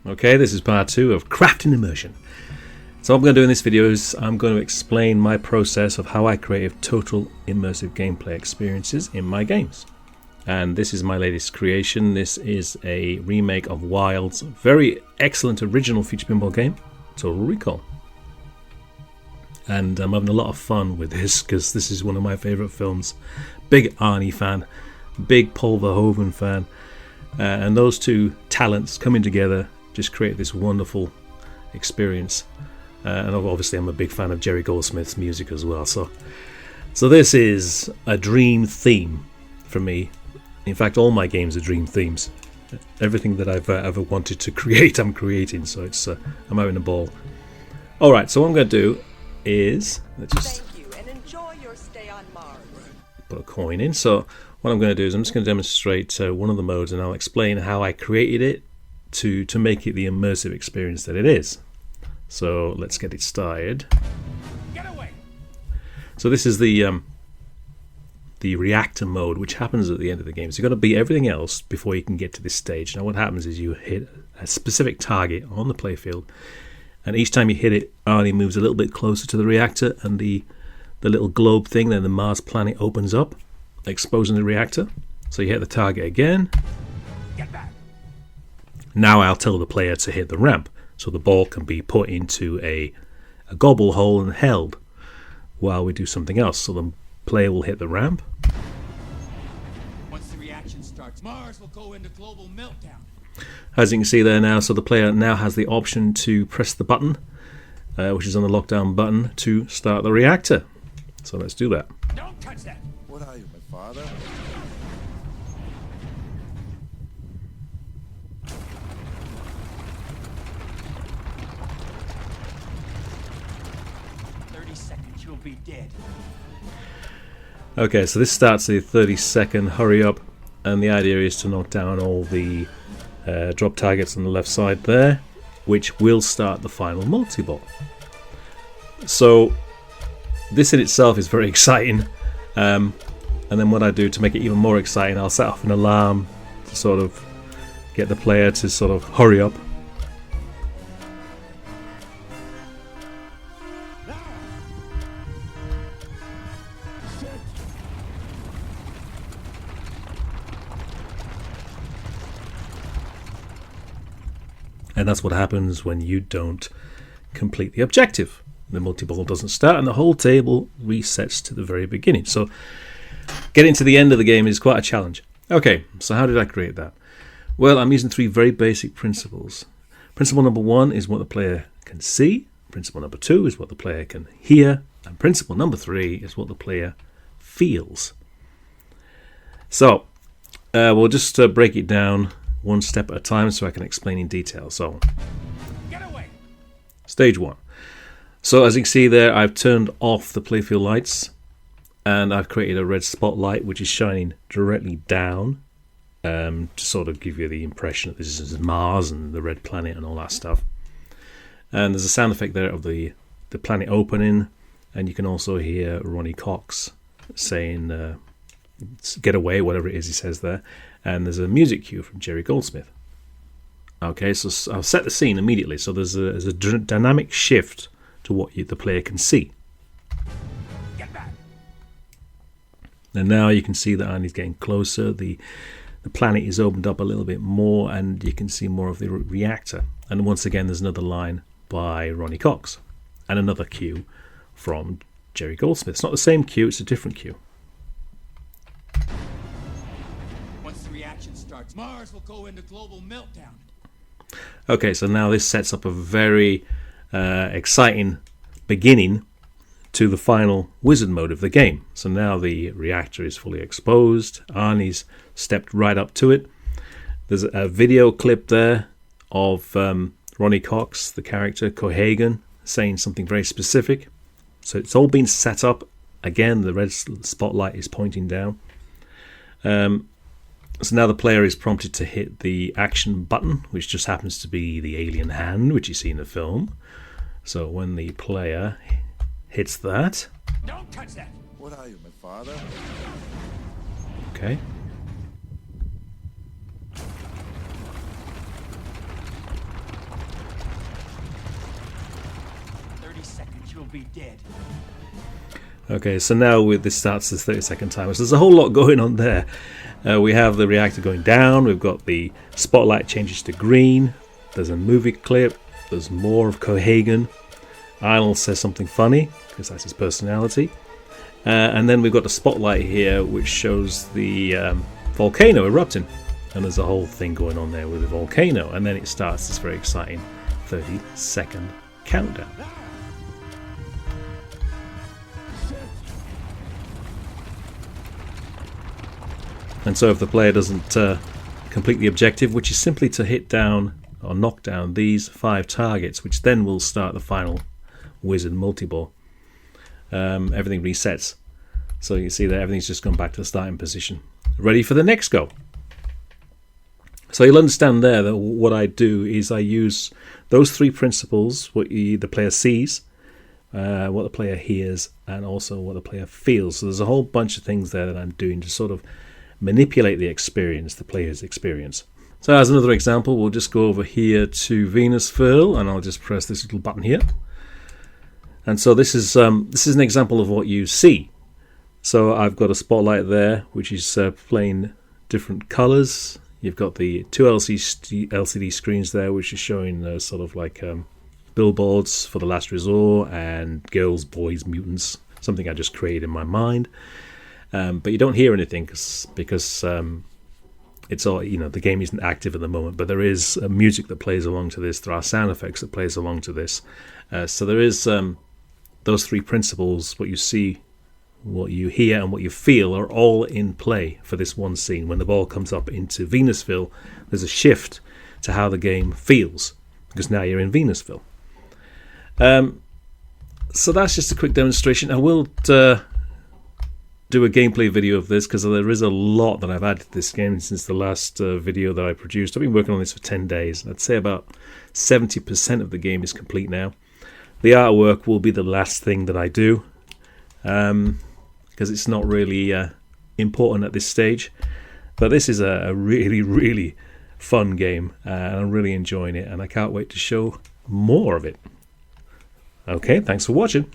Okay, this is part 2 of Crafting Immersion. So what I'm going to do in this video is I'm going to explain my process of how I create total immersive gameplay experiences in my games. And this is my latest creation. This is a remake of Wild's very excellent original Future Pinball game, Total Recall. And I'm having a lot of fun with this because this is one of my favourite films. Big Arnie fan, big Paul Verhoeven fan. And those two talents coming together just create this wonderful experience. And obviously I'm a big fan of Jerry Goldsmith's music as well. So this is a dream theme for me. In fact, all my games are dream themes. Everything that I've ever wanted to create, I'm creating. So I'm having a ball. All right, so what I'm going to do is let's just Thank you, and enjoy your stay on Mars. put a coin in. So what I'm going to do is I'm just going to demonstrate one of the modes, and I'll explain how I created it to make it the immersive experience that it is. So let's get it started. Get away. So this is the reactor mode, which happens at the end of the game. So you've got to beat everything else before you can get to this stage. Now what happens is you hit a specific target on the playfield, and each time you hit it, Arnie moves a little bit closer to the reactor, and the little globe thing, then the Mars planet opens up, exposing the reactor. So you hit the target again. Get back. Now I'll tell the player to hit the ramp, so the ball can be put into a gobble hole and held while we do something else. So the player will hit the ramp. Once the reaction starts, Mars will go into global meltdown. As you can see there now, so the player now has the option to press the button, which is on the lockdown button, to start the reactor. So let's do that. Don't touch that. What are you, my father? You'll be dead. Okay, so this starts the 30-second hurry up, and the idea is to knock down all the drop targets on the left side there, which will start the final multi-ball. So this in itself is very exciting, and then what I do to make it even more exciting, I'll set off an alarm to sort of get the player to sort of hurry up. And that's what happens when you don't complete the objective. The multi-ball doesn't start and the whole table resets to the very beginning. So getting to the end of the game is quite a challenge. Okay, so how did I create that? Well, I'm using 3 very basic principles. Principle number 1 is what the player can see. Principle number 2 is what the player can hear. And principle number 3 is what the player feels. So we'll just break it down one step at a time so I can explain in detail. So, Get away. stage 1. So as you can see there, I've turned off the playfield lights, and I've created a red spotlight which is shining directly down to sort of give you the impression that this is Mars and the red planet and all that stuff. And there's a sound effect there of the planet opening, and you can also hear Ronnie Cox saying get away, whatever it is he says there. And there's a music cue from Jerry Goldsmith. Okay, so I'll set the scene immediately. So there's a dynamic shift to what the player can see. Get back. And now you can see that Arnie's getting closer. The planet is opened up a little bit more, and you can see more of the reactor. And once again, there's another line by Ronnie Cox, and another cue from Jerry Goldsmith. It's not the same cue; it's a different cue. Once the reaction starts, Mars will go into global meltdown. Okay, so now this sets up a very exciting beginning to the final wizard mode of the game. So now the reactor is fully exposed. Arnie's stepped right up to it. There's a video clip there of Ronnie Cox, the character Cohagen, saying something very specific. So it's all been set up. Again, the red spotlight is pointing down. So now the player is prompted to hit the action button, which just happens to be the alien hand, which you see in the film. So when the player hits that... Don't touch that. What are you, my father? Okay. be dead. Okay, so now this starts the 30-second timer. So there's a whole lot going on there. We have the reactor going down. We've got the spotlight changes to green. There's a movie clip. There's more of Cohagen. Arnold says something funny, because that's his personality. And then we've got the spotlight here, which shows the volcano erupting. And there's a whole thing going on there with the volcano. And then it starts this very exciting 30-second countdown. And so if the player doesn't complete the objective, which is simply to hit down or knock down these 5 targets, which then will start the final wizard multi-ball, everything resets. So you see that everything's just gone back to the starting position, ready for the next go. So you'll understand there that what I do is I use those 3 principles: what the player sees, what the player hears, and also what the player feels. So there's a whole bunch of things there that I'm doing to sort of manipulate the experience, the player's experience. So as another example, we'll just go over here to Venusville, and I'll just press this little button here. And so this is an example of what you see. So I've got a spotlight there, which is playing different colors. You've got the 2 LCD screens there, which is showing sort of like billboards for the last resort and girls, boys, mutants, something I just created in my mind. But you don't hear anything because it's all, the game isn't active at the moment. But there is music that plays along to this. There are sound effects that plays along to this. So there is those 3 principles: what you see, what you hear, and what you feel, are all in play for this one scene. When the ball comes up into Venusville, there's a shift to how the game feels, because now you're in Venusville. So that's just a quick demonstration. I will do a gameplay video of this, because there is a lot that I've added to this game since the last video that I produced. I've been working on this for 10 days. I'd say about 70% of the game is complete now. The artwork will be the last thing that I do, because it's not really important at this stage. But this is a really, really fun game, and I'm really enjoying it, and I can't wait to show more of it. Okay, thanks for watching.